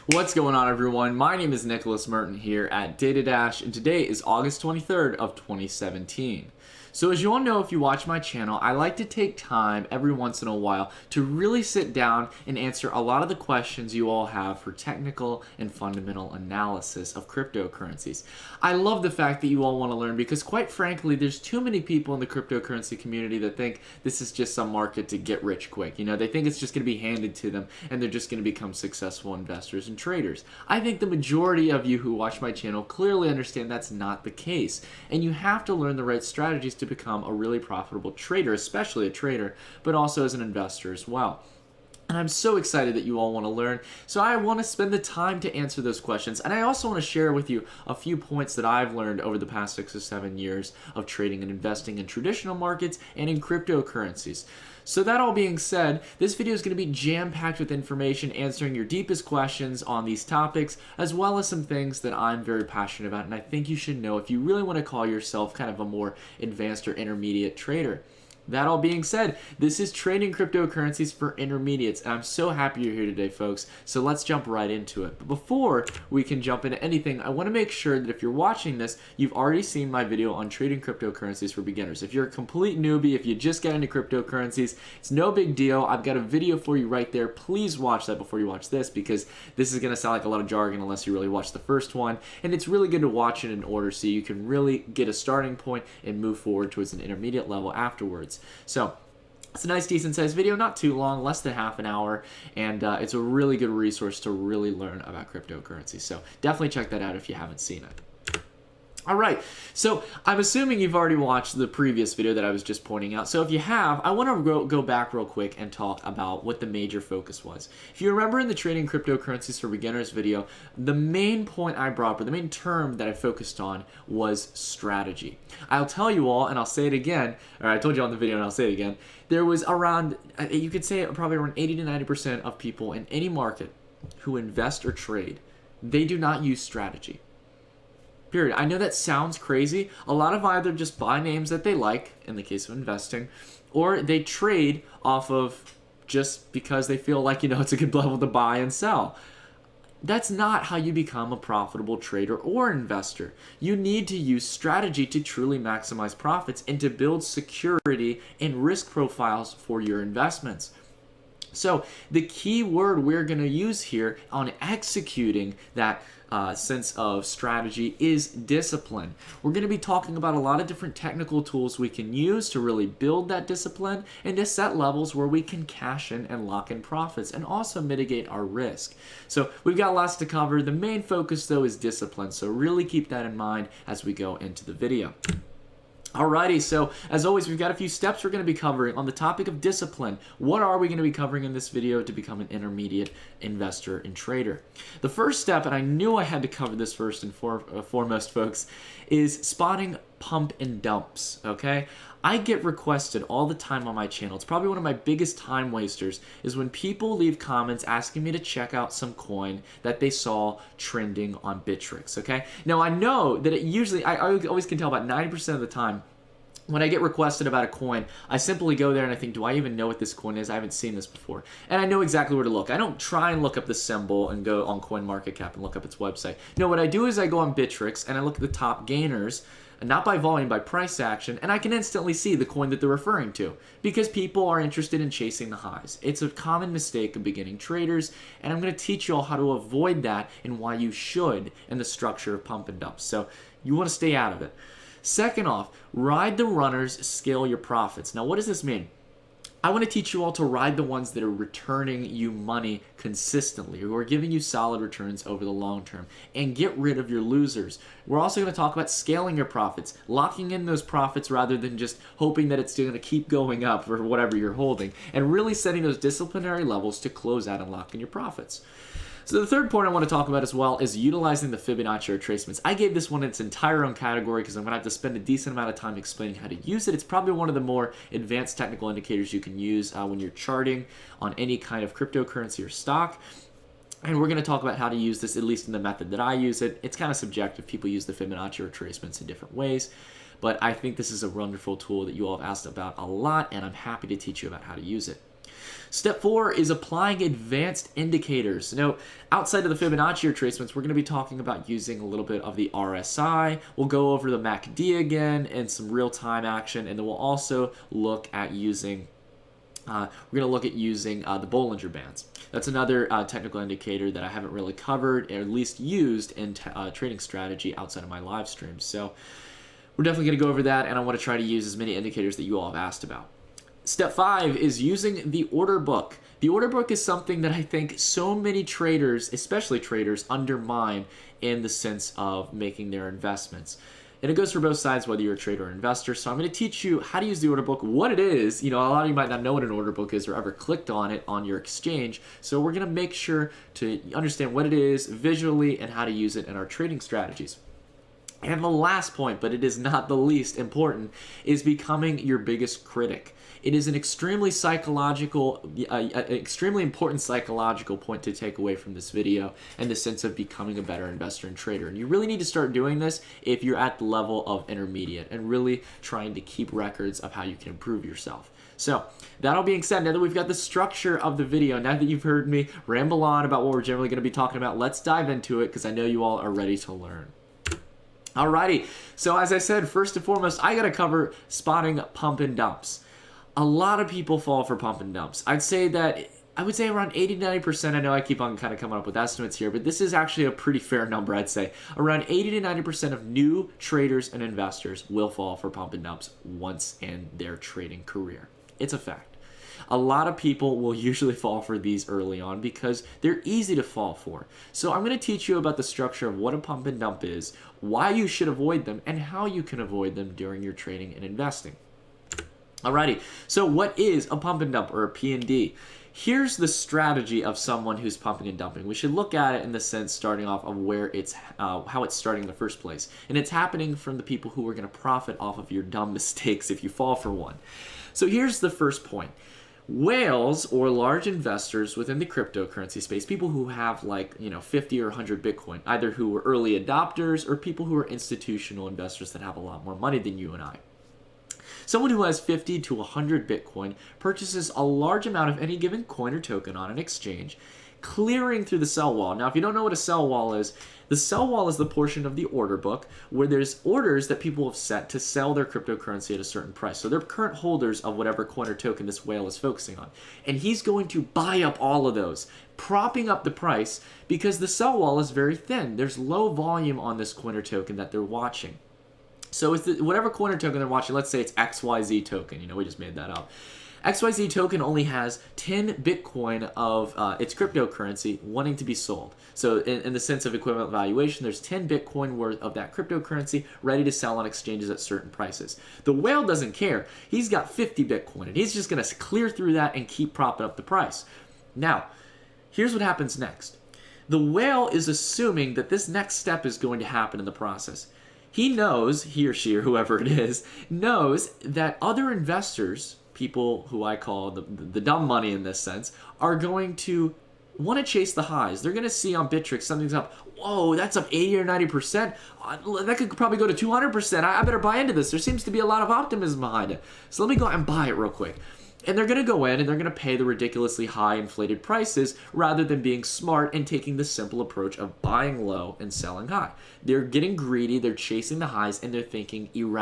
What's going on, everyone? My name is Nicholas Merton here at Data Dash, and today is August 23rd of 2017. So as you all know, if you watch my channel, I like to take time every once in a while to really sit down and answer a lot of the questions you all have for technical and fundamental analysis of cryptocurrencies. I love the fact that you all want to learn because, quite frankly, there's too many people in the cryptocurrency community that think this is just some market to get rich quick. You know, they think it's just going to be handed to them and they're just going to become successful investors and traders. I think the majority of you who watch my channel clearly understand that's not the case, and you have to learn the right strategies to become a really profitable trader, especially a trader, but also as an investor as well. And I'm so excited that you all want to learn, so I want to spend the time to answer those questions. And I also want to share with you a few points that I've learned over the past 6 or 7 years of trading and investing in traditional markets and in cryptocurrencies. So that all being said, this video is going to be jam-packed with information answering your deepest questions on these topics, as well as some things that I'm very passionate about and I think you should know if you really want to call yourself kind of a more advanced or intermediate trader. That all being said, this is trading cryptocurrencies for intermediates, and I'm so happy you're here today, folks. So let's jump right into it. But before we can jump into anything, I want to make sure that if you're watching this, you've already seen my video on trading cryptocurrencies for beginners. If you're a complete newbie, if you just got into cryptocurrencies, it's no big deal. I've got a video for you right there. Please watch that before you watch this, because this is going to sound like a lot of jargon unless you really watch the first one. And it's really good to watch it in order so you can really get a starting point and move forward towards an intermediate level afterwards. So it's a nice decent sized video, not too long, less than half an hour, and it's a really good resource to really learn about cryptocurrency. So definitely check that out if you haven't seen it. All right, so I'm assuming you've already watched the previous video that I was just pointing out. So if you have, I want to go back real quick and talk about what the major focus was. If you remember in the Trading Cryptocurrencies for Beginners video, the main point I brought up, or the main term that I focused on, was strategy. I'll tell you all, and I'll say it again, or I told you on the video and I'll say it again, there was around, you could say probably around 80 to 90% of people in any market who invest or trade, they do not use strategy. Period. I know that sounds crazy. A lot of either just buy names that they like, in the case of investing, or they trade off of just because they feel like, it's a good level to buy and sell. That's not how you become a profitable trader or investor. You need to use strategy to truly maximize profits and to build security and risk profiles for your investments. So the key word we're going to use here on executing that sense of strategy is discipline. We're going to be talking about a lot of different technical tools we can use to really build that discipline and to set levels where we can cash in and lock in profits and also mitigate our risk. So we've got lots to cover. The main focus, though, is discipline. So really keep that in mind as we go into the video. Alrighty, so as always, we've got a few steps we're going to be covering on the topic of discipline. What are we going to be covering in this video to become an intermediate investor and trader? The first step, and I knew I had to cover this first and foremost, folks, is spotting pump and dumps, okay? I get requested all the time on my channel. It's probably one of my biggest time wasters is when people leave comments asking me to check out some coin that they saw trending on Bittrex, okay? Now, I know that it usually, I always can tell about 90% of the time, when I get requested about a coin, I simply go there and I think, do I even know what this coin is? I haven't seen this before. And I know exactly where to look. I don't try and look up the symbol and go on CoinMarketCap and look up its website. No, what I do is I go on Bittrex and I look at the top gainers, not by volume, by price action, and I can instantly see the coin that they're referring to because people are interested in chasing the highs. It's a common mistake of beginning traders, and I'm going to teach you all how to avoid that and why you should in the structure of pump and dumps. So you want to stay out of it. Second off, ride the runners, scale your profits. Now, what does this mean? I want to teach you all to ride the ones that are returning you money consistently, who are giving you solid returns over the long term, and get rid of your losers. We're also going to talk about scaling your profits, locking in those profits rather than just hoping that it's still going to keep going up for whatever you're holding, and really setting those disciplinary levels to close out and lock in your profits. So the third point I want to talk about as well is utilizing the Fibonacci retracements. I gave this one its entire own category because I'm going to have to spend a decent amount of time explaining how to use it. It's probably one of the more advanced technical indicators you can use when you're charting on any kind of cryptocurrency or stock. And we're going to talk about how to use this, at least in the method that I use it. It's kind of subjective. People use the Fibonacci retracements in different ways. But I think this is a wonderful tool that you all have asked about a lot, and I'm happy to teach you about how to use it. Step 4 is applying advanced indicators. Now, outside of the Fibonacci retracements, we're going to be talking about using a little bit of the RSI. We'll go over the MACD again and some real-time action, and then we'll also look at using the Bollinger Bands. That's another technical indicator that I haven't really covered, or at least used in trading strategy outside of my live streams. So we're definitely going to go over that, and I want to try to use as many indicators that you all have asked about. Step 5 is using the order book. The order book is something that I think so many traders, especially traders, undermine in the sense of making their investments. And it goes for both sides, whether you're a trader or investor. So I'm going to teach you how to use the order book, what it is. You know, a lot of you might not know what an order book is or ever clicked on it on your exchange. So we're going to make sure to understand what it is visually and how to use it in our trading strategies. And the last point, but it is not the least important, is becoming your biggest critic. It is an extremely important psychological point to take away from this video, and the sense of becoming a better investor and trader. And you really need to start doing this if you're at the level of intermediate and really trying to keep records of how you can improve yourself. So that all being said, now that we've got the structure of the video, now that you've heard me ramble on about what we're generally going to be talking about, let's dive into it, because I know you all are ready to learn. Alrighty, so as I said, first and foremost, I gotta cover spotting pump and dumps. A lot of people fall for pump and dumps. I would say around 80-90%. I know I keep on kind of coming up with estimates here, but this is actually a pretty fair number, I'd say. Around 80-90% of new traders and investors will fall for pump and dumps once in their trading career. It's a fact. A lot of people will usually fall for these early on because they're easy to fall for. So I'm going to teach you about the structure of what a pump and dump is, why you should avoid them, and how you can avoid them during your trading and investing. Alrighty, so what is a pump and dump, or a P&D? Here's the strategy of someone who's pumping and dumping. We should look at it in the sense starting off of where how it's starting in the first place. And it's happening from the people who are going to profit off of your dumb mistakes if you fall for one. So here's the first point. Whales, or large investors within the cryptocurrency space, people who have 50 or 100 Bitcoin, either who are early adopters or people who are institutional investors that have a lot more money than you and I. Someone who has 50 to 100 Bitcoin purchases a large amount of any given coin or token on an exchange, clearing through the sell wall. Now, if you don't know what a sell wall is, the sell wall is the portion of the order book where there's orders that people have set to sell their cryptocurrency at a certain price. So they're current holders of whatever coin or token this whale is focusing on. And he's going to buy up all of those, propping up the price because the sell wall is very thin. There's low volume on this coin or token that they're watching. So it's whatever coin or token they're watching, let's say it's XYZ token. We just made that up. XYZ token only has 10 Bitcoin of its cryptocurrency wanting to be sold. So in the sense of equivalent valuation, there's 10 Bitcoin worth of that cryptocurrency ready to sell on exchanges at certain prices. The whale doesn't care. He's got 50 Bitcoin, and he's just going to clear through that and keep propping up the price. Now, here's what happens next. The whale is assuming that this next step is going to happen in the process. He knows, he or she or whoever it is, knows that other investors, people who I call the dumb money in this sense, are going to want to chase the highs. They're going to see on Bittrex something's up. Whoa, that's up 80 or 90%. That could probably go to 200%. I better buy into this. There seems to be a lot of optimism behind it. So let me go out and buy it real quick. And they're going to go in and they're going to pay the ridiculously high inflated prices rather than being smart and taking the simple approach of buying low and selling high. They're getting greedy, they're chasing the highs, and they're thinking in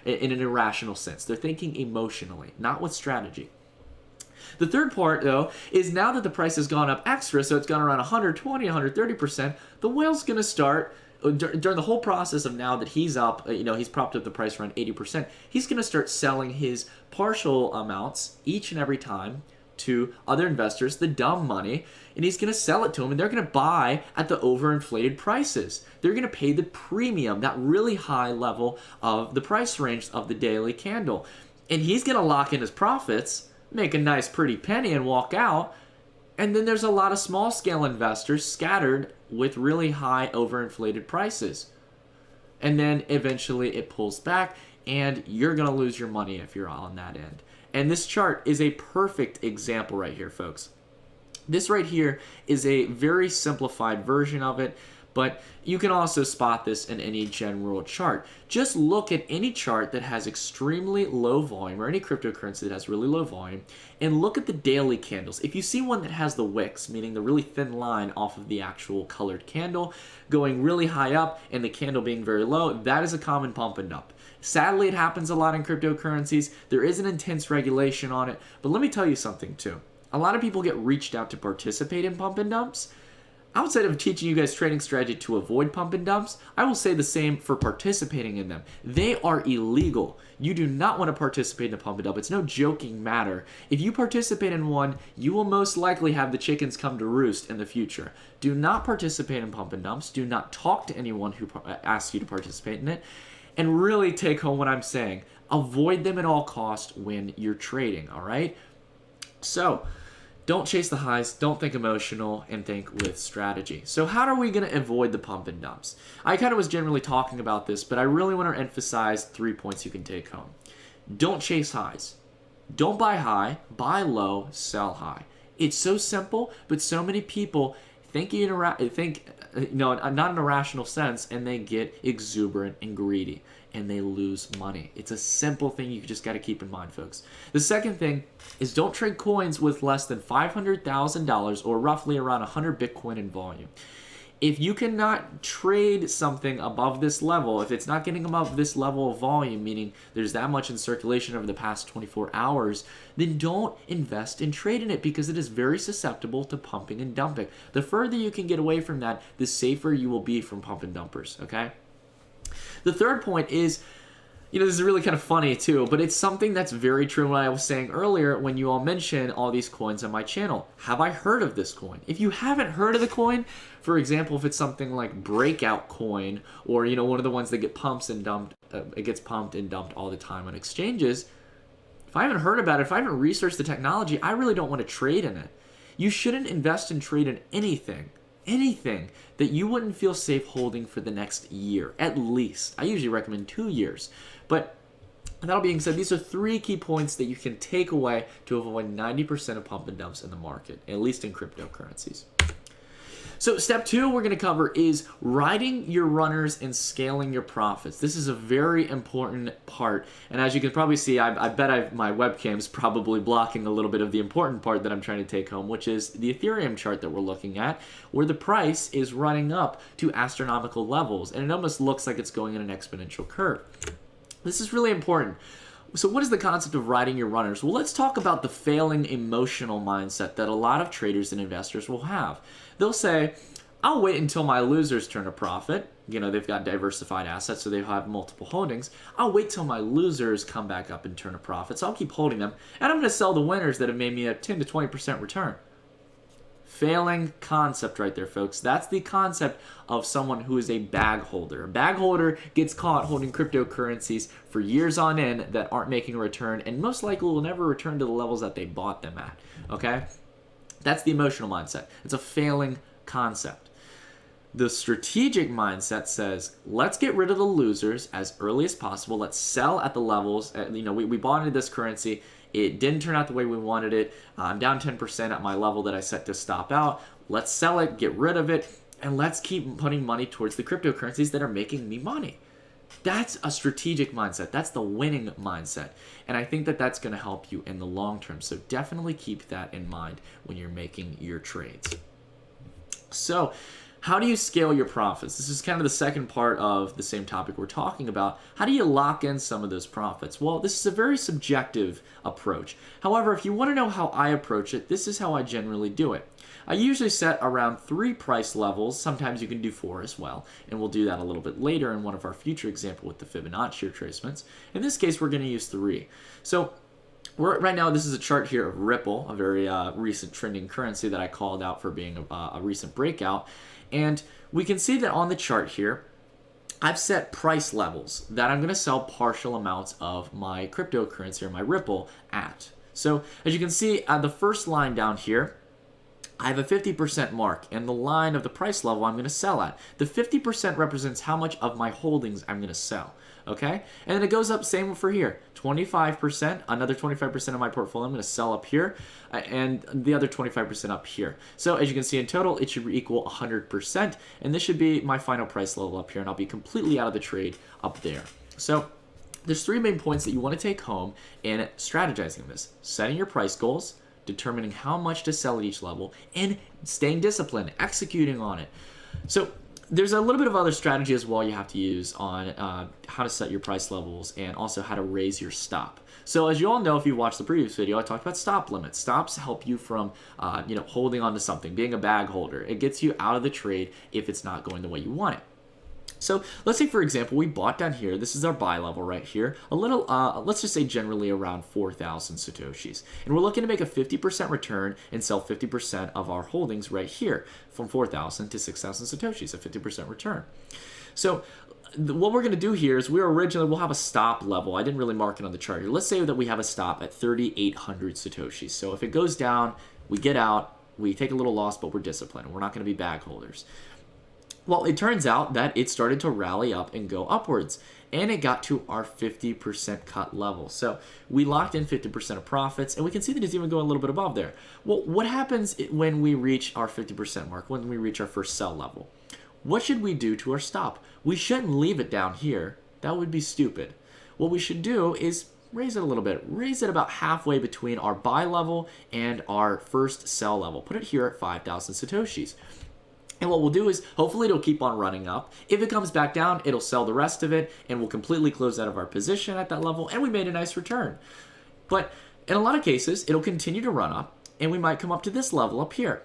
an irrational sense. They're thinking emotionally, not with strategy. The third part, though, is now that the price has gone up extra, so it's gone around 120, 130%, the whale's going to start during the whole process of now that he's up, he's propped up the price around 80%, he's going to start selling his partial amounts each and every time to other investors, the dumb money, and he's going to sell it to them, and they're going to buy at the overinflated prices. They're going to pay the premium, that really high level of the price range of the daily candle. And he's going to lock in his profits, make a nice pretty penny, and walk out. And then there's a lot of small-scale investors scattered with really high overinflated prices. And then eventually it pulls back, and you're going to lose your money if you're on that end. And this chart is a perfect example right here, folks. This right here is a very simplified version of it, But you can also spot this in any general chart. Just look at any chart that has extremely low volume, or any cryptocurrency that has really low volume, and look at the daily candles. If you see one that has the wicks, meaning the really thin line off of the actual colored candle, going really high up and the candle being very low, that is a common pump and dump. Sadly, it happens a lot in cryptocurrencies. There is an intense regulation on it, but let me tell you something too. A lot of people get reached out to participate in pump and dumps. Outside of teaching you guys trading strategy to avoid pump and dumps, I will say the same for participating in them. They are illegal. You do not want to participate in a pump and dump. It's no joking matter. If you participate in one, you will most likely have the chickens come to roost in the future. Do not participate in pump and dumps. Do not talk to anyone who asks you to participate in it. And really take home what I'm saying. Avoid them at all costs when you're trading, all right? So, don't chase the highs, don't think emotional, and think with strategy. So how are we going to avoid the pump and dumps? I kind of was generally talking about this, but I really want to emphasize 3 points you can take home. Don't chase highs. Don't buy high, buy low, sell high. It's so simple, but so many people think not in a rational sense, and they get exuberant and greedy, and they lose money. It's a simple thing you just got to keep in mind, folks. The second thing is don't trade coins with less than $500,000 or roughly around 100 Bitcoin in volume. If you cannot trade something above this level, if it's not getting above this level of volume, meaning there's that much in circulation over the past 24 hours, then don't invest in trading it, because it is very susceptible to pumping and dumping. The further you can get away from that, the safer you will be from pump and dumpers, okay? The third point is, this is really kind of funny too, but it's something that's very true what I was saying earlier when you all mentioned all these coins on my channel. Have I heard of this coin? If you haven't heard of the coin, for example, if it's something like Breakout Coin, or one of the ones that get pumped and dumped, it gets pumped and dumped all the time on exchanges. If I haven't heard about it, if I haven't researched the technology, I really don't want to trade in it. You shouldn't invest and trade in anything that you wouldn't feel safe holding for the next year, at least. I usually recommend 2 years. But that all being said, these are 3 key points that you can take away to avoid 90% of pump and dumps in the market, at least in cryptocurrencies. So step 2 we're going to cover is riding your runners and scaling your profits. This is a very important part. And as you can probably see, I bet my webcam's probably blocking a little bit of the important part that I'm trying to take home, which is the Ethereum chart that we're looking at, where the price is running up to astronomical levels. And it almost looks like it's going in an exponential curve. This is really important. So what is the concept of riding your runners? Well, let's talk about the failing emotional mindset that a lot of traders and investors will have. They'll say, I'll wait until my losers turn a profit. They've got diversified assets, so they have multiple holdings. I'll wait till my losers come back up and turn a profit, so I'll keep holding them. And I'm going to sell the winners that have made me a 10 to 20% return. Failing concept right there, folks. That's the concept of someone who is a bag holder. A bag holder gets caught holding cryptocurrencies for years on end that aren't making a return, and most likely will never return to the levels that they bought them at, okay? That's the emotional mindset. It's a failing concept. The strategic mindset says, let's get rid of the losers as early as possible. Let's sell at the levels. We bought into this currency. It didn't turn out the way we wanted it. I'm down 10% at my level that I set to stop out. Let's sell it, get rid of it, and let's keep putting money towards the cryptocurrencies that are making me money. That's a strategic mindset. That's the winning mindset. And I think that that's going to help you in the long term. So definitely keep that in mind when you're making your trades. So how do you scale your profits? This is kind of the second part of the same topic we're talking about. How do you lock in some of those profits? Well, this is a very subjective approach. However, if you want to know how I approach it, this is how I generally do it. I usually set around 3 price levels. Sometimes you can do 4 as well, and we'll do that a little bit later in one of our future examples with the Fibonacci retracements. In this case, we're going to use 3. So right now, this is a chart here of Ripple, a very recent trending currency that I called out for being a recent breakout. And we can see that on the chart here, I've set price levels that I'm going to sell partial amounts of my cryptocurrency or my Ripple at. So as you can see, the first line down here, I have a 50% mark and the line of the price level I'm going to sell at. The 50% represents how much of my holdings I'm going to sell. Okay? And then it goes up, same for here. 25%, another 25% of my portfolio I'm going to sell up here, and the other 25% up here. So as you can see, in total, it should equal 100%, and this should be my final price level up here, and I'll be completely out of the trade up there. So there's three main points that you want to take home in strategizing this. Setting your price goals, determining how much to sell at each level, and staying disciplined, executing on it. So there's a little bit of other strategy as well you have to use on how to set your price levels and also how to raise your stop. So as you all know, if you watched the previous video, I talked about stop limits. Stops help you from holding on to something, being a bag holder. It gets you out of the trade if it's not going the way you want it. So let's say, for example, we bought down here. This is our buy level right here. A little, let's just say generally around 4,000 Satoshis. And we're looking to make a 50% return and sell 50% of our holdings right here from 4,000 to 6,000 Satoshis, a 50% return. So what we're going to do here is we'll have a stop level. I didn't really mark it on the chart here. Let's say that we have a stop at 3,800 Satoshis. So if it goes down, we get out, we take a little loss, but we're disciplined. We're not going to be bag holders. Well, it turns out that it started to rally up and go upwards, and it got to our 50% cut level. So we locked in 50% of profits, and we can see that it's even going a little bit above there. Well, what happens when we reach our 50% mark, when we reach our first sell level? What should we do to our stop? We shouldn't leave it down here. That would be stupid. What we should do is raise it a little bit. Raise it about halfway between our buy level and our first sell level. Put it here at 5,000 Satoshis. And what we'll do is, hopefully it'll keep on running up. If it comes back down, it'll sell the rest of it, and we'll completely close out of our position at that level, and we made a nice return. But in a lot of cases, it'll continue to run up, and we might come up to this level up here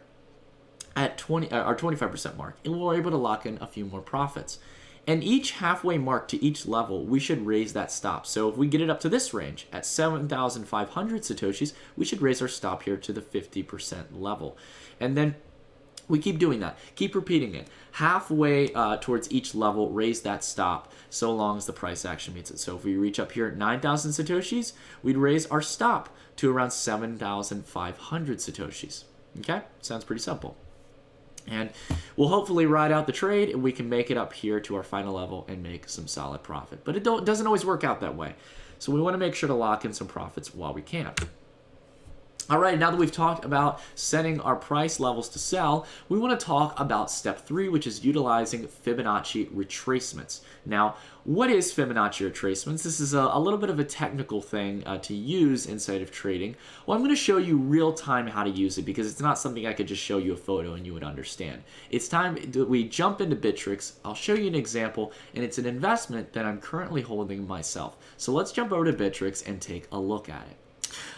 at our 25% mark, and we're able to lock in a few more profits. And each halfway mark to each level, we should raise that stop. So if we get it up to this range at 7,500 Satoshis, we should raise our stop here to the 50% level. And then we keep doing that. Keep repeating it. Halfway towards each level, raise that stop so long as the price action meets it. So if we reach up here at 9,000 Satoshis, we'd raise our stop to around 7,500 Satoshis. Okay? Sounds pretty simple. And we'll hopefully ride out the trade, and we can make it up here to our final level and make some solid profit. But it doesn't always work out that way. So we want to make sure to lock in some profits while we can. All right, now that we've talked about setting our price levels to sell, we want to talk about step 3, which is utilizing Fibonacci retracements. Now, what is Fibonacci retracements? This is a little bit of a technical thing to use inside of trading. Well, I'm going to show you real time how to use it because it's not something I could just show you a photo and you would understand. It's time that we jump into Bittrex. I'll show you an example, and it's an investment that I'm currently holding myself. So let's jump over to Bittrex and take a look at it.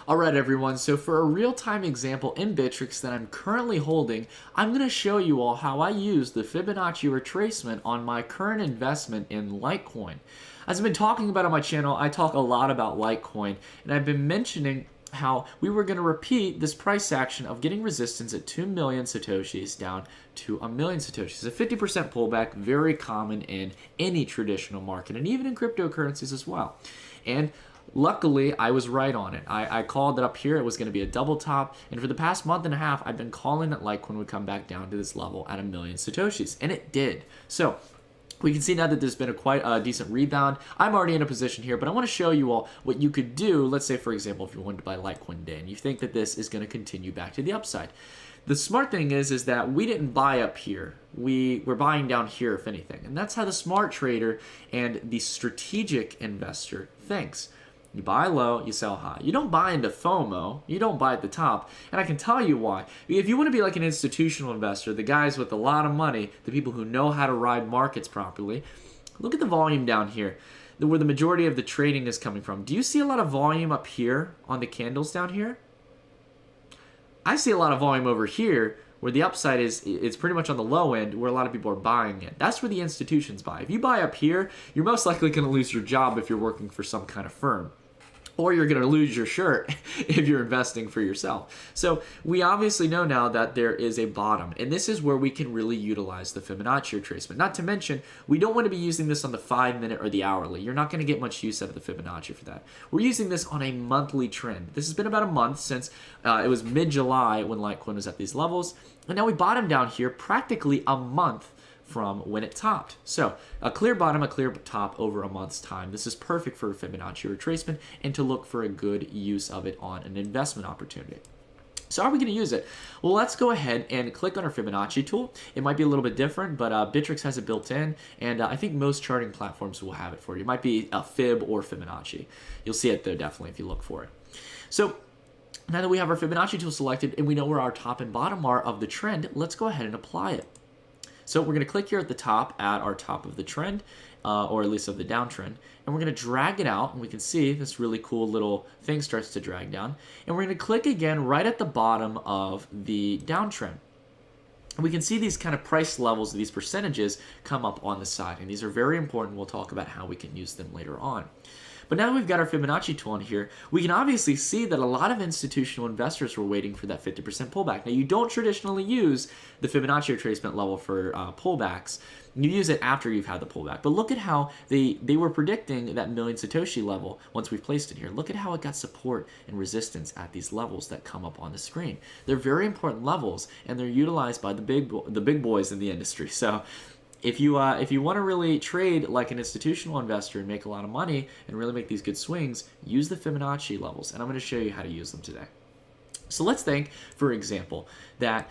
Alright everyone, so for a real-time example in Bittrex that I'm currently holding, I'm going to show you all how I use the Fibonacci retracement on my current investment in Litecoin. As I've been talking about on my channel, I talk a lot about Litecoin, and I've been mentioning how we were going to repeat this price action of getting resistance at 2 million Satoshis down to 1 million Satoshis. A 50% pullback, very common in any traditional market, and even in cryptocurrencies as well. And luckily, I was right on it. I called that up here. It was going to be a double top. And for the past month and a half, I've been calling that Litecoin would come back down to this level at 1 million Satoshis. And it did. So we can see now that there's been quite a decent rebound. I'm already in a position here, but I want to show you all what you could do. Let's say, for example, if you wanted to buy Litecoin today and you think that this is going to continue back to the upside. The smart thing is that we didn't buy up here. We're buying down here, if anything. And that's how the smart trader and the strategic investor thinks. You buy low, you sell high. You don't buy into FOMO. You don't buy at the top. And I can tell you why. If you want to be like an institutional investor, the guys with a lot of money, the people who know how to ride markets properly, look at the volume down here, where the majority of the trading is coming from. Do you see a lot of volume up here on the candles down here? I see a lot of volume over here where the upside it's pretty much on the low end where a lot of people are buying it. That's where the institutions buy. If you buy up here, you're most likely going to lose your job if you're working for some kind of firm. or you're going to lose your shirt if you're investing for yourself. So we obviously know now that there is a bottom, and this is where we can really utilize the Fibonacci retracement. Not to mention, we don't want to be using this on the 5-minute or the hourly. You're not going to get much use out of the Fibonacci for that. We're using this on a monthly trend. This has been about a month since it was mid-July when Litecoin was at these levels, and now we bottomed down here practically a month from when it topped. So a clear bottom, a clear top over a month's time. This is perfect for Fibonacci retracement and to look for a good use of it on an investment opportunity. So how are we going to use it? Well, let's go ahead and click on our Fibonacci tool. It might be a little bit different, but Bittrex has it built in, and I think most charting platforms will have it for you. It might be a Fib or Fibonacci. You'll see it though, definitely, if you look for it. So now that we have our Fibonacci tool selected and we know where our top and bottom are of the trend, let's go ahead and apply it. So we're going to click here at the top at our top of the trend, or at least of the downtrend, and we're going to drag it out, and we can see this really cool little thing starts to drag down. And we're going to click again right at the bottom of the downtrend. And we can see these kind of price levels, these percentages come up on the side, and these are very important. We'll talk about how we can use them later on. But now that we've got our Fibonacci tool in here, we can obviously see that a lot of institutional investors were waiting for that 50% pullback. Now, you don't traditionally use the Fibonacci retracement level for pullbacks. You use it after you've had the pullback. But look at how they were predicting that million Satoshi level once we've placed it here. Look at how it got support and resistance at these levels that come up on the screen. They're very important levels, and they're utilized by the big boys in the industry. So if you want to really trade like an institutional investor and make a lot of money and really make these good swings, use the Fibonacci levels, and I'm going to show you how to use them today. So let's think, for example, that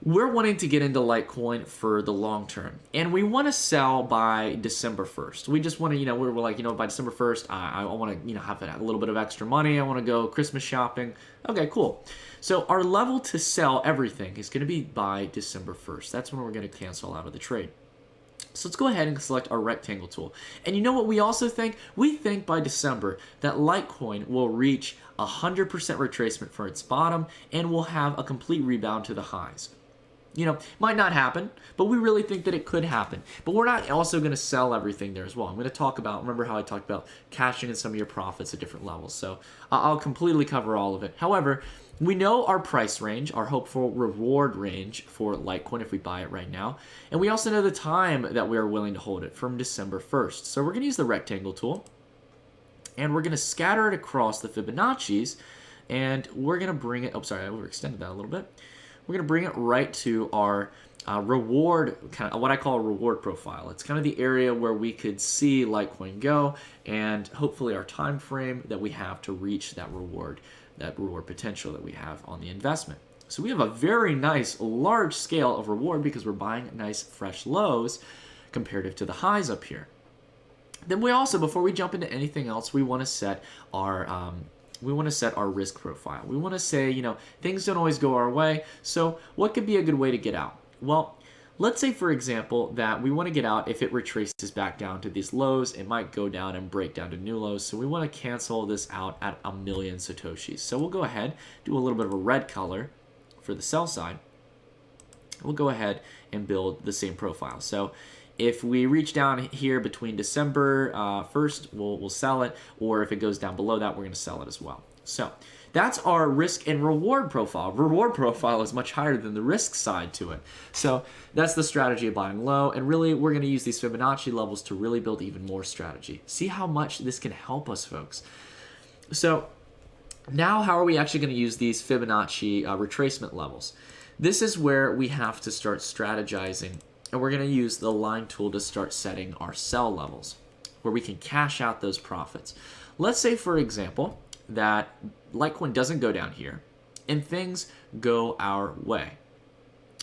we're wanting to get into Litecoin for the long term, and we want to sell by December 1st. We just want to, we're like, by December 1st, I want to, have a little bit of extra money. I want to go Christmas shopping. Okay, cool. So our level to sell everything is going to be by December 1st. That's when we're going to cancel out of the trade. So let's go ahead and select our rectangle tool. And you know what we also think? We think by December that Litecoin will reach 100% retracement for its bottom and will have a complete rebound to the highs. Might not happen, but we really think that it could happen. But we're not also going to sell everything there as well. I'm going to talk about, remember how I talked about cashing in some of your profits at different levels. So I'll completely cover all of it. However, we know our price range, our hopeful reward range for Litecoin if we buy it right now. And we also know the time that we are willing to hold it from December 1st. So we're going to use the rectangle tool, and we're going to scatter it across the Fibonacci's, and we're going to bring it, I overextended that a little bit. We're going to bring it right to our reward, kind of what I call a reward profile. It's kind of the area where we could see Litecoin go, and hopefully our time frame that we have to reach that reward potential that we have on the investment. So we have a very nice large scale of reward because we're buying nice fresh lows comparative to the highs up here. Then we also, before we jump into anything else, we want to set our risk profile. We want to say, things don't always go our way. So what could be a good way to get out? Well, let's say, for example, that we want to get out if it retraces back down to these lows. It might go down and break down to new lows. So we want to cancel this out at 1 million Satoshis. So we'll go ahead, do a little bit of a red color for the sell side. We'll go ahead and build the same profile. So if we reach down here between December 1st, we'll sell it, or if it goes down below that, we're going to sell it as well. So that's our risk and reward profile. Reward profile is much higher than the risk side to it. So that's the strategy of buying low, and really we're going to use these Fibonacci levels to really build even more strategy. See how much this can help us, folks. So now how are we actually going to use these Fibonacci retracement levels? This is where we have to start strategizing. And we're going to use the line tool to start setting our sell levels where we can cash out those profits. Let's say, for example, that Litecoin doesn't go down here and things go our way.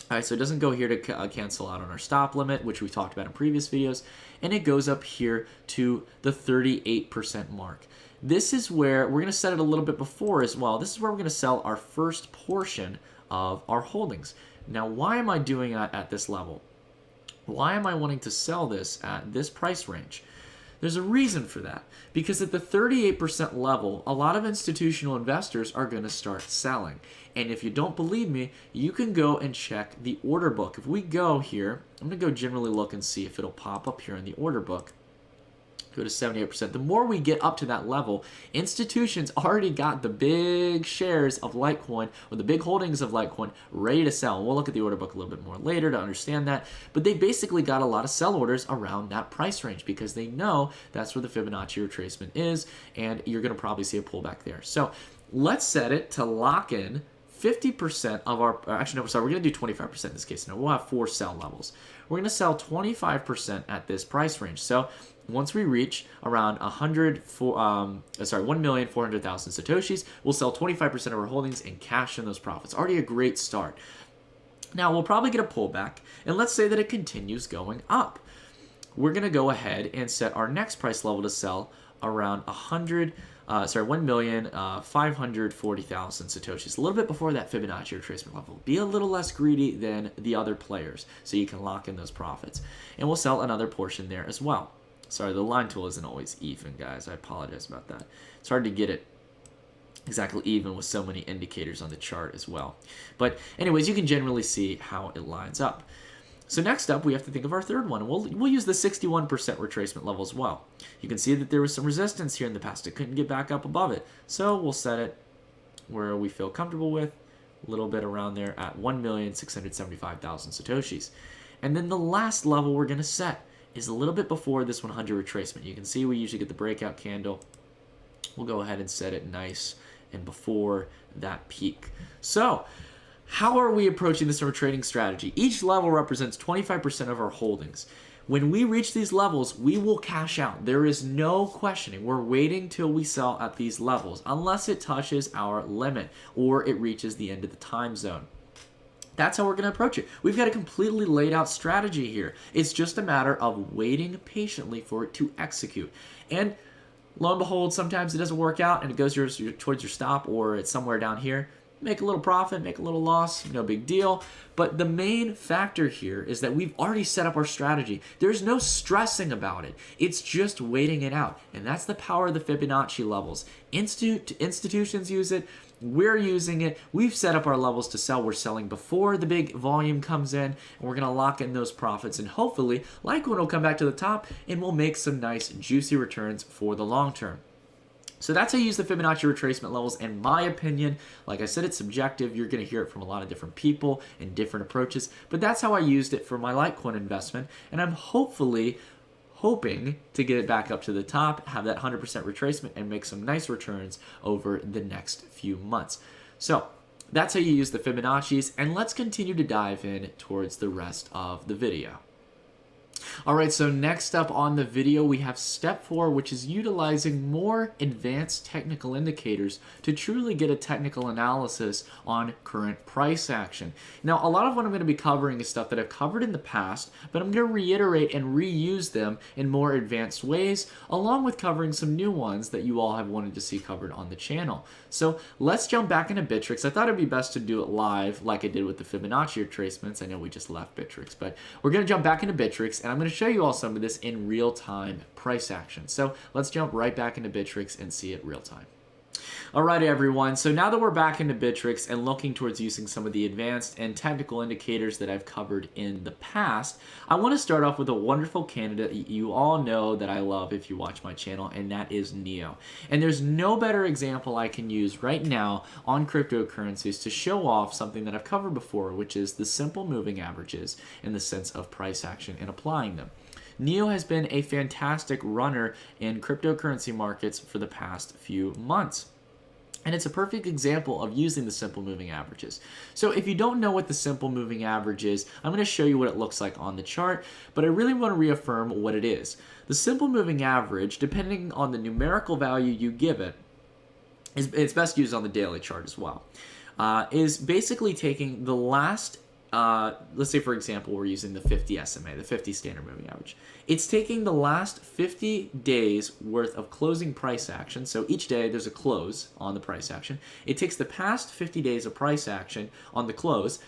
All right, so it doesn't go here to cancel out on our stop limit, which we talked about in previous videos, and it goes up here to the 38% mark. This is where we're going to set it a little bit before as well. This is where we're going to sell our first portion of our holdings. Now, why am I doing that at this level? Why am I wanting to sell this at this price range? There's a reason for that. Because at the 38% level, a lot of institutional investors are going to start selling. And if you don't believe me, you can go and check the order book. If we go here, I'm going to go generally look and see if it'll pop up here in the order book. Go to 78%. The more we get up to that level, institutions already got the big shares of Litecoin or the big holdings of Litecoin ready to sell. And we'll look at the order book a little bit more later to understand that. But they basically got a lot of sell orders around that price range because they know that's where the Fibonacci retracement is, and you're going to probably see a pullback there. So let's set it to lock in 50% of our, actually no, sorry, we're going to do 25% in this case. Now we'll have 4 sell levels. We're going to sell 25% at this price range. So once we reach around 1,400,000 Satoshis, we'll sell 25% of our holdings and cash in those profits. Already a great start. Now we'll probably get a pullback, and let's say that it continues going up. We're going to go ahead and set our next price level to sell around 1,540,000 Satoshis, a little bit before that Fibonacci retracement level. Be a little less greedy than the other players so you can lock in those profits. And we'll sell another portion there as well. Sorry, the line tool isn't always even, guys. I apologize about that. It's hard to get it exactly even with so many indicators on the chart as well. But anyways, you can generally see how it lines up. So next up, we have to think of our third one. We'll use the 61% retracement level as well. You can see that there was some resistance here in the past. It couldn't get back up above it. So we'll set it where we feel comfortable with, a little bit around there at 1,675,000 Satoshis. And then the last level we're going to set is a little bit before this 100 retracement. You can see we usually get the breakout candle. We'll go ahead and set it nice and before that peak. So how are we approaching this from a trading strategy? Each level represents 25% of our holdings. When we reach these levels, we will cash out. There is no questioning. We're waiting till we sell at these levels, unless it touches our limit or it reaches the end of the time zone. That's how we're going to approach it. We've got a completely laid out strategy here. It's just a matter of waiting patiently for it to execute. And lo and behold, sometimes it doesn't work out and it goes towards your stop, or it's somewhere down here. Make a little profit, make a little loss, no big deal. But the main factor here is that we've already set up our strategy. There's no stressing about it. It's just waiting it out. And that's the power of the Fibonacci levels. Institutions use it. We're using it. We've set up our levels to sell. We're selling before the big volume comes in, and we're going to lock in those profits. And hopefully, Litecoin will come back to the top, and we'll make some nice, juicy returns for the long term. So that's how you use the Fibonacci retracement levels. In my opinion, like I said, it's subjective. You're going to hear it from a lot of different people and different approaches. But that's how I used it for my Litecoin investment. And I'm hoping to get it back up to the top, have that 100% retracement, and make some nice returns over the next few months. So that's how you use the Fibonacci's. And let's continue to dive in towards the rest of the video. Alright, so next up on the video we have step 4, which is utilizing more advanced technical indicators to truly get a technical analysis on current price action. Now, a lot of what I'm going to be covering is stuff that I've covered in the past, but I'm going to reiterate and reuse them in more advanced ways, along with covering some new ones that you all have wanted to see covered on the channel. So let's jump back into Bittrex. I thought it'd be best to do it live like I did with the Fibonacci retracements. I know we just left Bittrex, but we're going to jump back into Bittrex, and I'm going to show you all some of this in real-time price action. So let's jump right back into Bittrex and see it real-time. Alright everyone, so now that we're back into Bittrex and looking towards using some of the advanced and technical indicators that I've covered in the past, I want to start off with a wonderful candidate you all know that I love if you watch my channel, and that is NEO. And there's no better example I can use right now on cryptocurrencies to show off something that I've covered before, which is the simple moving averages in the sense of price action and applying them. NEO has been a fantastic runner in cryptocurrency markets for the past few months. And it's a perfect example of using the simple moving averages. So if you don't know what the simple moving average is, I'm going to show you what it looks like on the chart, but I really want to reaffirm what it is. The simple moving average, depending on the numerical value you give it, it's best used on the daily chart as well, is basically taking the last let's say, for example, we're using the 50 SMA, the 50 standard moving average. It's taking the last 50 days worth of closing price action. So each day there's a close on the price action. It takes the past 50 days of price action on the close,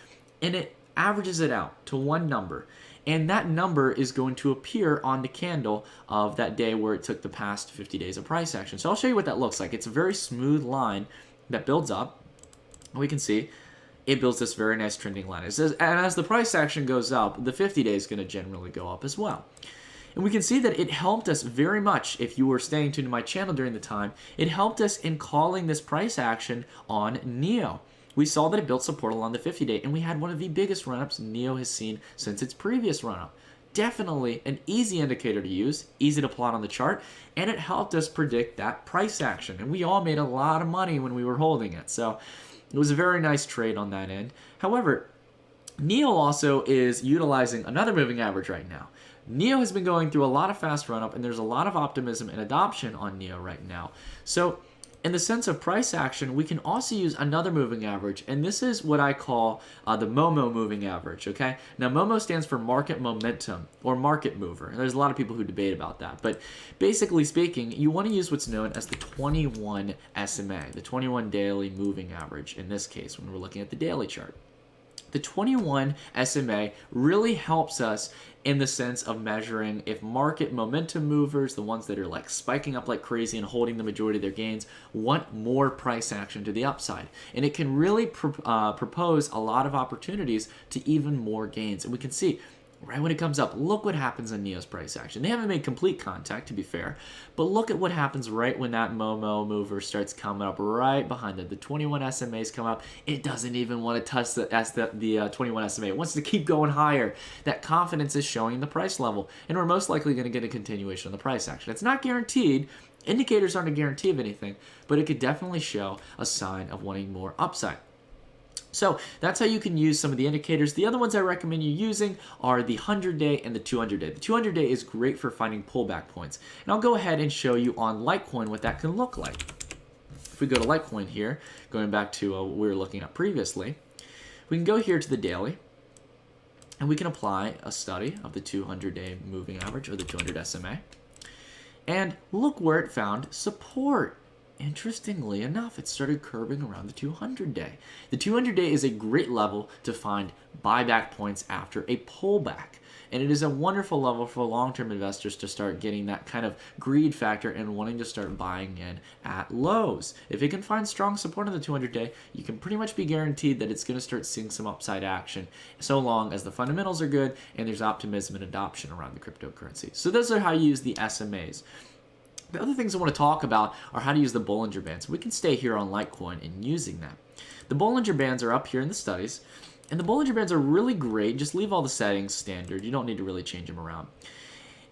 and it averages it out to one number. And that number is going to appear on the candle of that day where it took the past 50 days of price action. So I'll show you what that looks like. It's a very smooth line that builds up. We can see it builds this very nice trending line. It says, and as the price action goes up, the 50 day is going to generally go up as well. And we can see that it helped us very much. If you were staying tuned to my channel during the time, it helped us in calling this price action on NEO. We saw that it built support along the 50-day, and we had one of the biggest run-ups NEO has seen since its previous run-up. Definitely an easy indicator to use, easy to plot on the chart, and it helped us predict that price action. And we all made a lot of money when we were holding it. So it was a very nice trade on that end. However, NEO also is utilizing another moving average right now. NEO has been going through a lot of fast run-up, and there's a lot of optimism and adoption on NEO right now. So in the sense of price action, we can also use another moving average, and this is what I call the MOMO moving average, okay? Now, MOMO stands for market momentum, or market mover, and there's a lot of people who debate about that, but basically speaking, you want to use what's known as the 21 SMA, the 21 daily moving average, in this case, when we're looking at the daily chart. The 21 SMA really helps us in the sense of measuring if market momentum movers, the ones that are like spiking up like crazy and holding the majority of their gains, want more price action to the upside. And it can really propose a lot of opportunities to even more gains. And we can see right when it comes up, look what happens in NEO's price action. They haven't made complete contact, to be fair, but look at what happens right when that Momo mover starts coming up right behind it. The 21 SMAs come up. It doesn't even want to touch the 21 SMA. It wants to keep going higher. That confidence is showing the price level, and we're most likely going to get a continuation of the price action. It's not guaranteed. Indicators aren't a guarantee of anything, but it could definitely show a sign of wanting more upside. So that's how you can use some of the indicators. The other ones I recommend you using are the 100-day and the 200-day. The 200-day is great for finding pullback points. And I'll go ahead and show you on Litecoin what that can look like. If we go to Litecoin here, going back to what we were looking at previously, we can go here to the daily, and we can apply a study of the 200-day moving average, or the 200 SMA. And look where it found support. Interestingly enough, it started curving around the 200-day. The 200-day is a great level to find buyback points after a pullback. And it is a wonderful level for long-term investors to start getting that kind of greed factor and wanting to start buying in at lows. If it can find strong support on the 200-day, you can pretty much be guaranteed that it's going to start seeing some upside action, so long as the fundamentals are good and there's optimism and adoption around the cryptocurrency. So those are how you use the SMAs. The other things I want to talk about are how to use the Bollinger Bands. We can stay here on Litecoin and using them. The Bollinger Bands are up here in the studies, and the Bollinger Bands are really great. Just leave all the settings standard. You don't need to really change them around.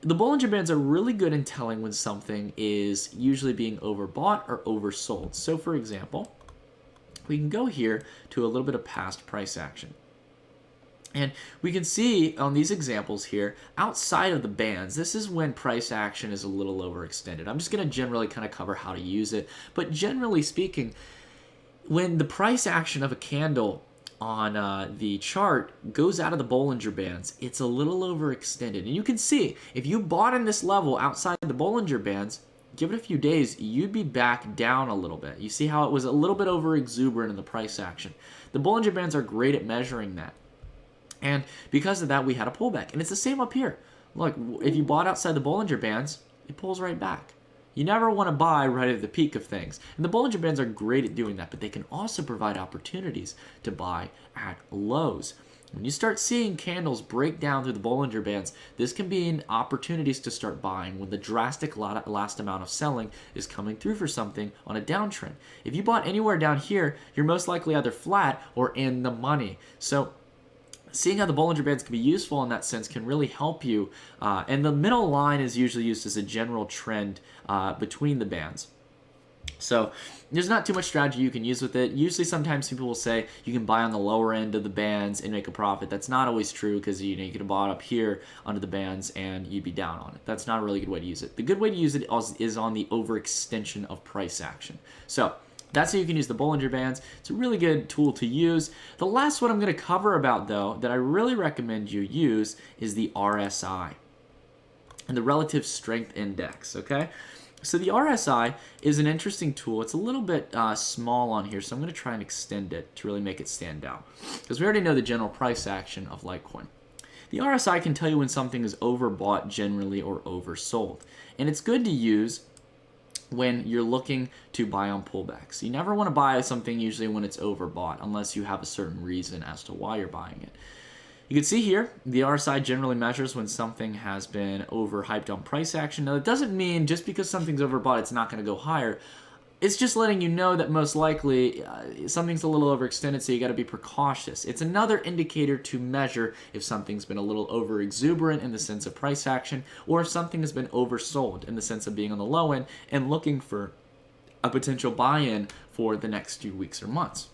The Bollinger Bands are really good in telling when something is usually being overbought or oversold. So for example, we can go here to a little bit of past price action. And we can see on these examples here, outside of the bands, this is when price action is a little overextended. I'm just going to generally kind of cover how to use it. But generally speaking, when the price action of a candle on the chart goes out of the Bollinger Bands, it's a little overextended. And you can see, if you bought in this level outside the Bollinger Bands, give it a few days, you'd be back down a little bit. You see how it was a little bit over exuberant in the price action. The Bollinger Bands are great at measuring that. And because of that, we had a pullback. And it's the same up here. Look, if you bought outside the Bollinger Bands, it pulls right back. You never want to buy right at the peak of things. And the Bollinger Bands are great at doing that, but they can also provide opportunities to buy at lows. When you start seeing candles break down through the Bollinger Bands, this can be opportunities to start buying when the drastic last amount of selling is coming through for something on a downtrend. If you bought anywhere down here, you're most likely either flat or in the money. So seeing how the Bollinger Bands can be useful in that sense can really help you. And the middle line is usually used as a general trend between the bands. So there's not too much strategy you can use with it. Usually sometimes people will say you can buy on the lower end of the bands and make a profit. That's not always true, because you could have bought up here under the bands and you'd be down on it. That's not a really good way to use it. The good way to use it is on the overextension of price action. So that's how you can use the Bollinger Bands. It's a really good tool to use. The last one I'm going to cover about, though, that I really recommend you use is the RSI and the Relative Strength Index, okay? So the RSI is an interesting tool. It's a little bit small on here, so I'm going to try and extend it to really make it stand out, because we already know the general price action of Litecoin. The RSI can tell you when something is overbought generally or oversold, and it's good to use when you're looking to buy on pullbacks. You never want to buy something usually when it's overbought unless you have a certain reason as to why you're buying it. You can see here, the RSI generally measures when something has been overhyped on price action. Now, that doesn't mean just because something's overbought, it's not going to go higher. It's just letting you know that most likely something's a little overextended, so you got to be precautious. It's another indicator to measure if something's been a little over exuberant in the sense of price action, or if something has been oversold in the sense of being on the low end and looking for a potential buy-in for the next few weeks or months.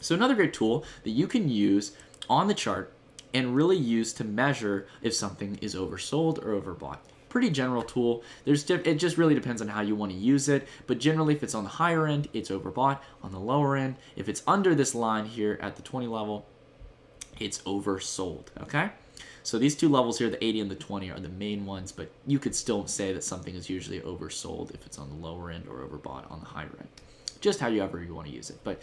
So another great tool that you can use on the chart and really use to measure if something is oversold or overbought. Pretty general tool. It just really depends on how you want to use it, but generally if it's on the higher end, it's overbought. On the lower end, if it's under this line here at the 20 level, it's oversold, okay? So these two levels here, the 80 and the 20, are the main ones, but you could still say that something is usually oversold if it's on the lower end or overbought on the higher end. Just however you want to use it. But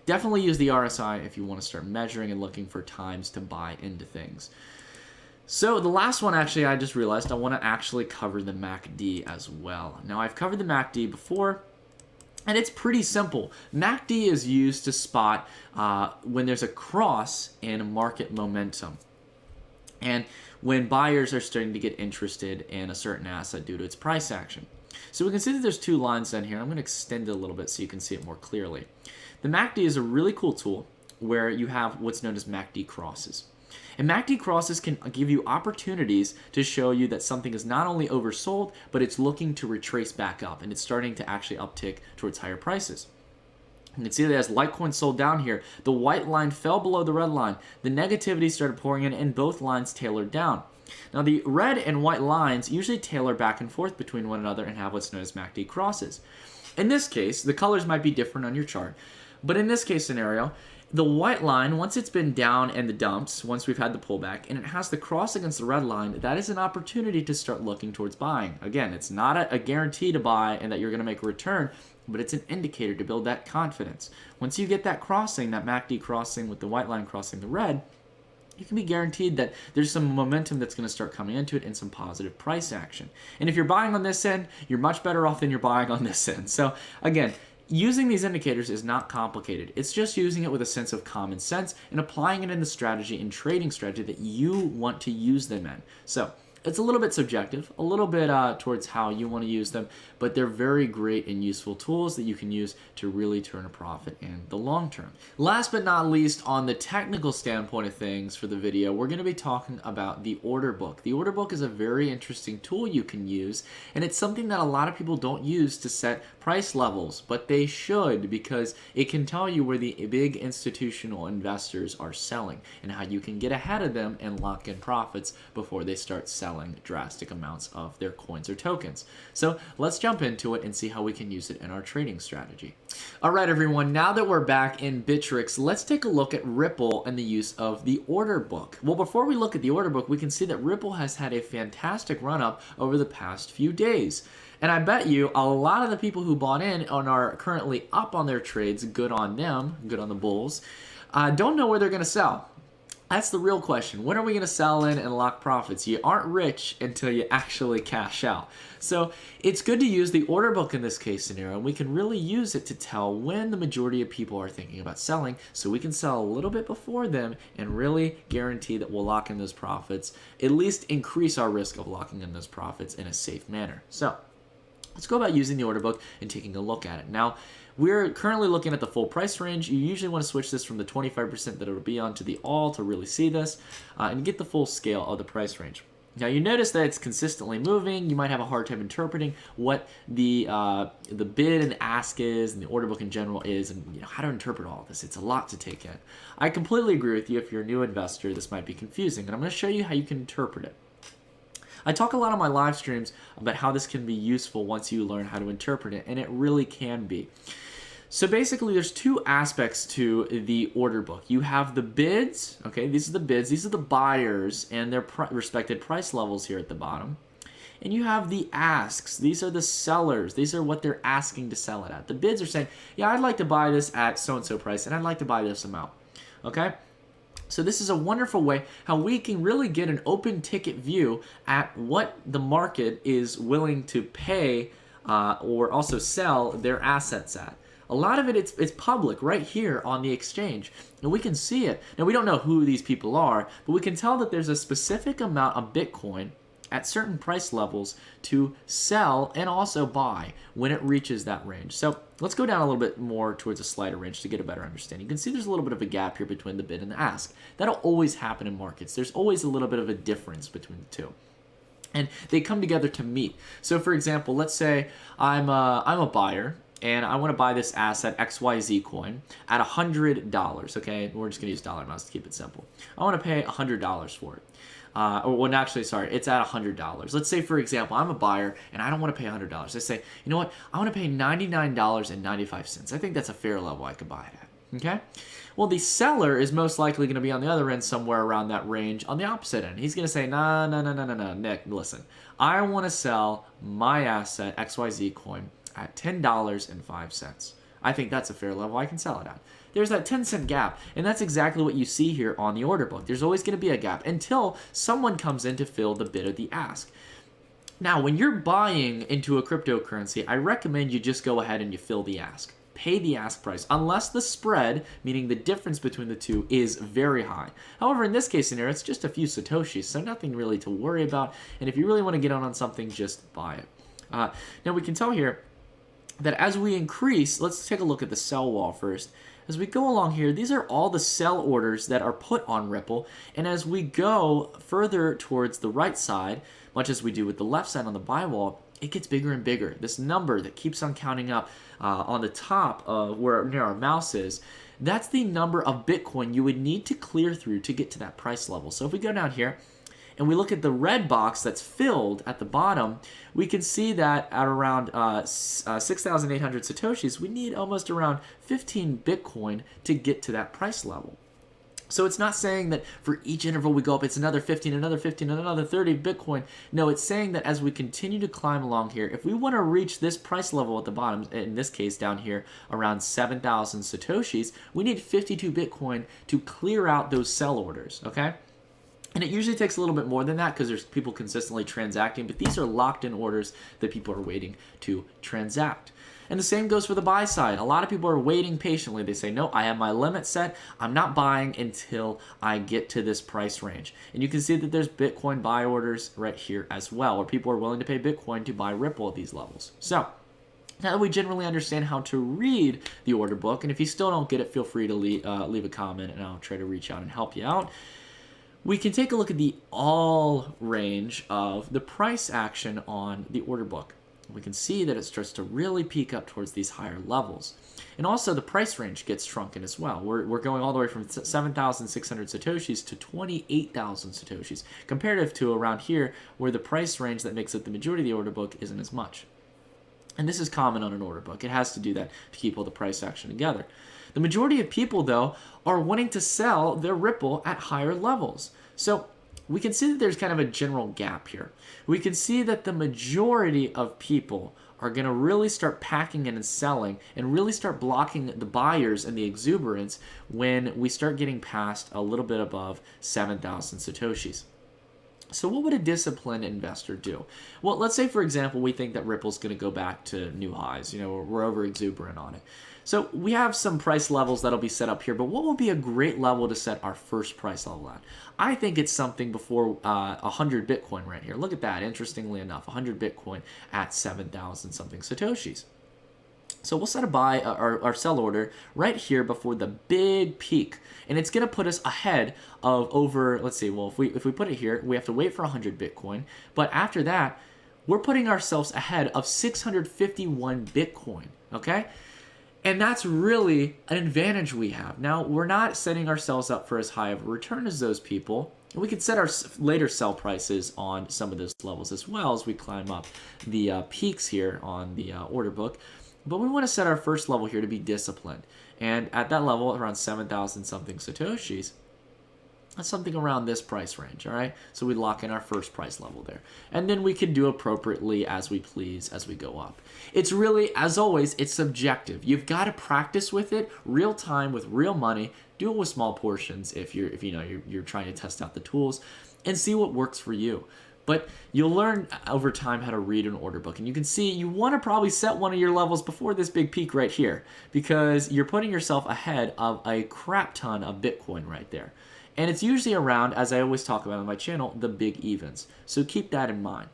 definitely use the RSI if you want to start measuring and looking for times to buy into things. So the last one, actually, I just realized I want to actually cover the MACD as well. Now, I've covered the MACD before, and it's pretty simple. MACD is used to spot when there's a cross in market momentum, and when buyers are starting to get interested in a certain asset due to its price action. So we can see that there's two lines down here. I'm going to extend it a little bit so you can see it more clearly. The MACD is a really cool tool where you have what's known as MACD crosses. And MACD crosses can give you opportunities to show you that something is not only oversold, but it's looking to retrace back up, and it's starting to actually uptick towards higher prices. You can see that as Litecoin sold down here, the white line fell below the red line. The negativity started pouring in, and both lines tailored down. Now, the red and white lines usually tailor back and forth between one another and have what's known as MACD crosses. In this case, the colors might be different on your chart, but in this case scenario, the white line, once it's been down in the dumps, once we've had the pullback, and it has the cross against the red line, that is an opportunity to start looking towards buying. Again, it's not a guarantee to buy and that you're going to make a return, but it's an indicator to build that confidence. Once you get that crossing, that MACD crossing with the white line crossing the red, you can be guaranteed that there's some momentum that's going to start coming into it and some positive price action. And if you're buying on this end, you're much better off than you're buying on this end. So again, using these indicators is not complicated. It's just using it with a sense of common sense and applying it in the strategy and trading strategy that you want to use them in. So it's a little bit subjective, a little bit towards how you want to use them, but they're very great and useful tools that you can use to really turn a profit in the long term. Last but not least, on the technical standpoint of things for the video, we're going to be talking about the order book. The order book is a very interesting tool you can use, and it's something that a lot of people don't use to set price levels, but they should, because it can tell you where the big institutional investors are selling and how you can get ahead of them and lock in profits before they start selling drastic amounts of their coins or tokens. So let's jump into it and see how we can use it in our trading strategy. All right, everyone, now that we're back in Bittrex, let's take a look at Ripple and the use of the order book. Well, before we look at the order book, we can see that Ripple has had a fantastic run up over the past few days. And I bet you a lot of the people who bought in and are currently up on their trades, good on them, good on the bulls, don't know where they're going to sell. That's the real question. When are we going to sell in and lock profits? You aren't rich until you actually cash out. So it's good to use the order book in this case scenario, and we can really use it to tell when the majority of people are thinking about selling, so we can sell a little bit before them and really guarantee that we'll lock in those profits, at least increase our risk of locking in those profits in a safe manner. So let's go about using the order book and taking a look at it. Now, we're currently looking at the full price range. You usually want to switch this from the 25% that it'll be on to the all to really see this and get the full scale of the price range. Now, you notice that it's consistently moving. You might have a hard time interpreting what the bid and ask is, and the order book in general is, and how to interpret all of this. It's a lot to take in. I completely agree with you. If you're a new investor, this might be confusing, and I'm going to show you how you can interpret it. I talk a lot on my live streams about how this can be useful once you learn how to interpret it, and it really can be. So basically, there's two aspects to the order book. You have the bids, okay, these are the bids, these are the buyers and their respected price levels here at the bottom. And you have the asks, these are the sellers, these are what they're asking to sell it at. The bids are saying, yeah, I'd like to buy this at so-and-so price, and I'd like to buy this amount, okay? So this is a wonderful way how we can really get an open ticket view at what the market is willing to pay or also sell their assets at. A lot of it, it's public right here on the exchange, and we can see it. Now, we don't know who these people are, but we can tell that there's a specific amount of Bitcoin at certain price levels to sell and also buy when it reaches that range. So let's go down a little bit more towards a slider range to get a better understanding. You can see there's a little bit of a gap here between the bid and the ask. That'll always happen in markets. There's always a little bit of a difference between the two, and they come together to meet. So for example, let's say I'm a buyer and I want to buy this asset XYZ coin at $100. Okay, we're just gonna use dollar amounts to keep it simple. I want to pay $100 for it. It's at $100. Let's say, for example, I'm a buyer and I don't want to pay $100. I say, you know what? I want to pay $99.95. I think that's a fair level I could buy it at. Okay? Well, the seller is most likely going to be on the other end, somewhere around that range on the opposite end. He's going to say, no, Nick, listen. I want to sell my asset, XYZ coin, at $10.05. I think that's a fair level I can sell it at. There's that 10-cent gap, and that's exactly what you see here on the order book. There's always going to be a gap until someone comes in to fill the bid or the ask. Now, when you're buying into a cryptocurrency, I recommend you just go ahead and you fill the ask. Pay the ask price, unless the spread, meaning the difference between the two, is very high. However, in this case scenario, it's just a few Satoshis, so nothing really to worry about. And if you really want to get on something, just buy it. Now, we can tell here that as we increase, let's take a look at the sell wall first. As we go along here, these are all the sell orders that are put on Ripple. And as we go further towards the right side, much as we do with the left side on the buy wall, it gets bigger and bigger. This number that keeps on counting up on the top of where near our mouse is, that's the number of Bitcoin you would need to clear through to get to that price level. So if we go down here and we look at the red box that's filled at the bottom, we can see that at around 6,800 Satoshis, we need almost around 15 Bitcoin to get to that price level. So it's not saying that for each interval we go up, it's another 15, another 15, and another 30 Bitcoin. No, it's saying that as we continue to climb along here, if we want to reach this price level at the bottom, in this case down here around 7,000 Satoshis, we need 52 Bitcoin to clear out those sell orders, okay? And it usually takes a little bit more than that because there's people consistently transacting, but these are locked-in orders that people are waiting to transact. And the same goes for the buy side. A lot of people are waiting patiently. They say, no, I have my limit set. I'm not buying until I get to this price range. And you can see that there's Bitcoin buy orders right here as well, where people are willing to pay Bitcoin to buy Ripple at these levels. So now that we generally understand how to read the order book, and if you still don't get it, feel free to leave a comment and I'll try to reach out and help you out. We can take a look at the all range of the price action on the order book. We can see that it starts to really peak up towards these higher levels. And also the price range gets shrunken as well. We're going all the way from 7,600 Satoshis to 28,000 Satoshis, comparative to around here where the price range that makes up the majority of the order book isn't as much. And this is common on an order book. It has to do that to keep all the price action together. The majority of people, though, are wanting to sell their Ripple at higher levels. So we can see that there's kind of a general gap here. We can see that the majority of people are going to really start packing in and selling and really start blocking the buyers and the exuberance when we start getting past a little bit above 7,000 Satoshis. So what would a disciplined investor do? Well, let's say, for example, we think that Ripple's going to go back to new highs. You know, we're over exuberant on it. So we have some price levels that'll be set up here, but what would be a great level to set our first price level at? I think it's something before 100 Bitcoin right here. Look at that, interestingly enough, 100 Bitcoin at 7,000 something Satoshis. So we'll set a buy or sell order right here before the big peak, and it's going to put us ahead of over, let's see, well, if we put it here, we have to wait for 100 Bitcoin, but after that, we're putting ourselves ahead of 651 Bitcoin, okay? And that's really an advantage we have. Now, we're not setting ourselves up for as high of a return as those people. And we could set our later sell prices on some of those levels as well as we climb up the peaks here on the order book. But we want to set our first level here to be disciplined. And at that level, around 7,000 something Satoshis, that's something around this price range, all right? So we lock in our first price level there. And then we can do appropriately as we please as we go up. It's really, as always, it's subjective. You've got to practice with it real time with real money. Do it with small portions if you're trying to test out the tools and see what works for you. But you'll learn over time how to read an order book. And you can see you want to probably set one of your levels before this big peak right here, because you're putting yourself ahead of a crap ton of Bitcoin right there. And it's usually around, as I always talk about on my channel, the big evens. So keep that in mind.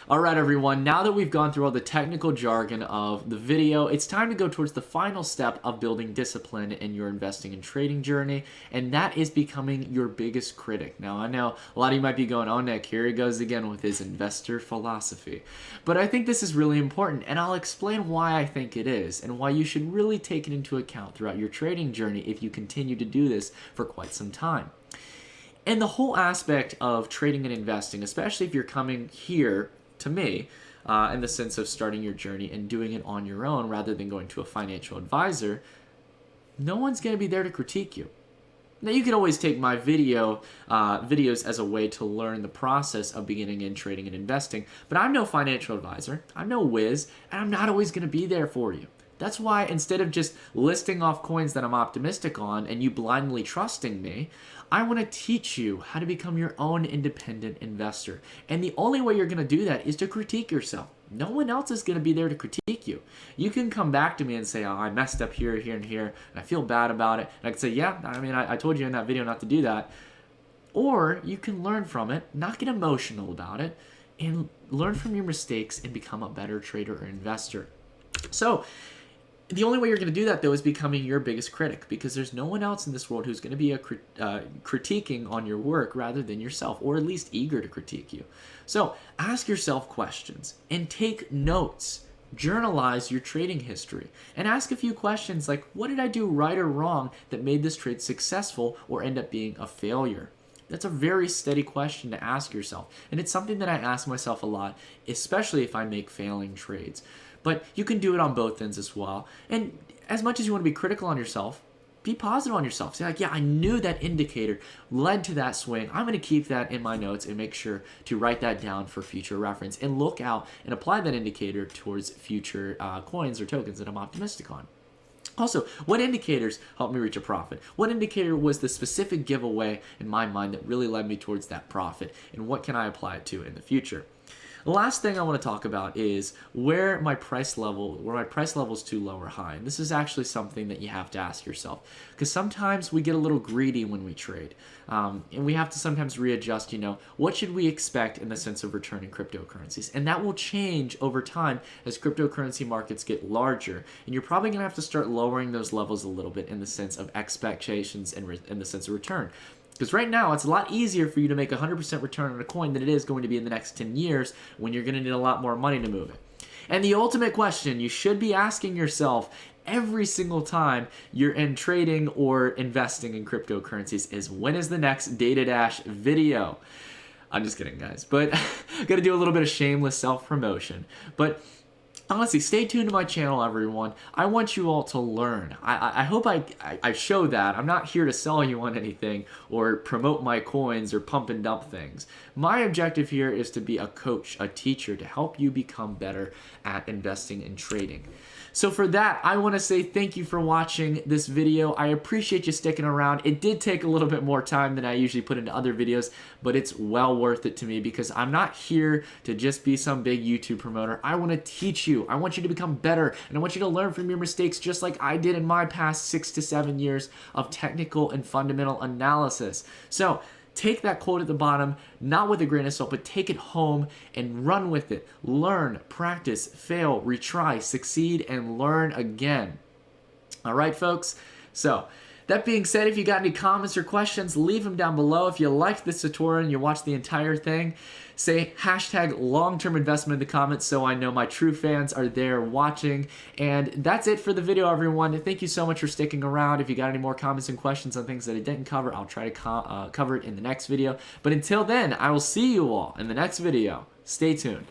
All right, everyone, now that we've gone through all the technical jargon of the video, it's time to go towards the final step of building discipline in your investing and trading journey, and that is becoming your biggest critic. Now, I know a lot of you might be going, oh, Nick, here he goes again with his investor philosophy. But I think this is really important, and I'll explain why I think it is, and why you should really take it into account throughout your trading journey if you continue to do this for quite some time. And the whole aspect of trading and investing, especially if you're coming here to me, in the sense of starting your journey and doing it on your own rather than going to a financial advisor, no one's going to be there to critique you. Now, you can always take my videos as a way to learn the process of beginning in trading and investing, but I'm no financial advisor, I'm no whiz, and I'm not always going to be there for you. That's why instead of just listing off coins that I'm optimistic on and you blindly trusting me, I want to teach you how to become your own independent investor. And the only way you're going to do that is to critique yourself. No one else is going to be there to critique you. You can come back to me and say, oh, I messed up here, here, and here, and I feel bad about it. And I can say, yeah, I mean, I told you in that video not to do that. Or you can learn from it, not get emotional about it, and learn from your mistakes and become a better trader or investor. So, the only way you're going to do that, though, is becoming your biggest critic, because there's no one else in this world who's going to be critiquing on your work rather than yourself, or at least eager to critique you. So ask yourself questions and take notes. Journalize your trading history and ask a few questions like, what did I do right or wrong that made this trade successful or end up being a failure? That's a very steady question to ask yourself, and it's something that I ask myself a lot, especially if I make failing trades. But you can do it on both ends as well. And as much as you want to be critical on yourself, be positive on yourself. Say like, yeah, I knew that indicator led to that swing. I'm going to keep that in my notes and make sure to write that down for future reference and look out and apply that indicator towards future coins or tokens that I'm optimistic on. Also, what indicators helped me reach a profit? What indicator was the specific giveaway in my mind that really led me towards that profit? And what can I apply it to in the future? The last thing I want to talk about is where my price level is too low or high. And this is actually something that you have to ask yourself, because sometimes we get a little greedy when we trade, and we have to sometimes readjust. What should we expect in the sense of return in cryptocurrencies, and that will change over time as cryptocurrency markets get larger. And you're probably going to have to start lowering those levels a little bit in the sense of expectations and in the sense of return. Because right now, it's a lot easier for you to make 100% return on a coin than it is going to be in the next 10 years when you're going to need a lot more money to move it. And the ultimate question you should be asking yourself every single time you're in trading or investing in cryptocurrencies is, when is the next Data Dash video? I'm just kidding, guys. But I'm going to do a little bit of shameless self-promotion. But honestly, stay tuned to my channel, everyone. I want you all to learn. I hope I show that. I'm not here to sell you on anything or promote my coins or pump and dump things. My objective here is to be a coach, a teacher, to help you become better at investing and trading. So for that, I want to say thank you for watching this video. I appreciate you sticking around. It did take a little bit more time than I usually put into other videos, but it's well worth it to me, because I'm not here to just be some big YouTube promoter. I want to teach you. I want you to become better, and I want you to learn from your mistakes just like I did in my past 6 to 7 years of technical and fundamental analysis. So take that quote at the bottom, not with a grain of salt, but take it home and run with it. Learn, practice, fail, retry, succeed, and learn again. All right, folks? So that being said, if you got any comments or questions, leave them down below. If you liked this tutorial and you watched the entire thing, say hashtag long-term investment in the comments so I know my true fans are there watching. And that's it for the video, everyone. Thank you so much for sticking around. If you got any more comments and questions on things that I didn't cover, I'll try to cover it in the next video. But until then, I will see you all in the next video. Stay tuned.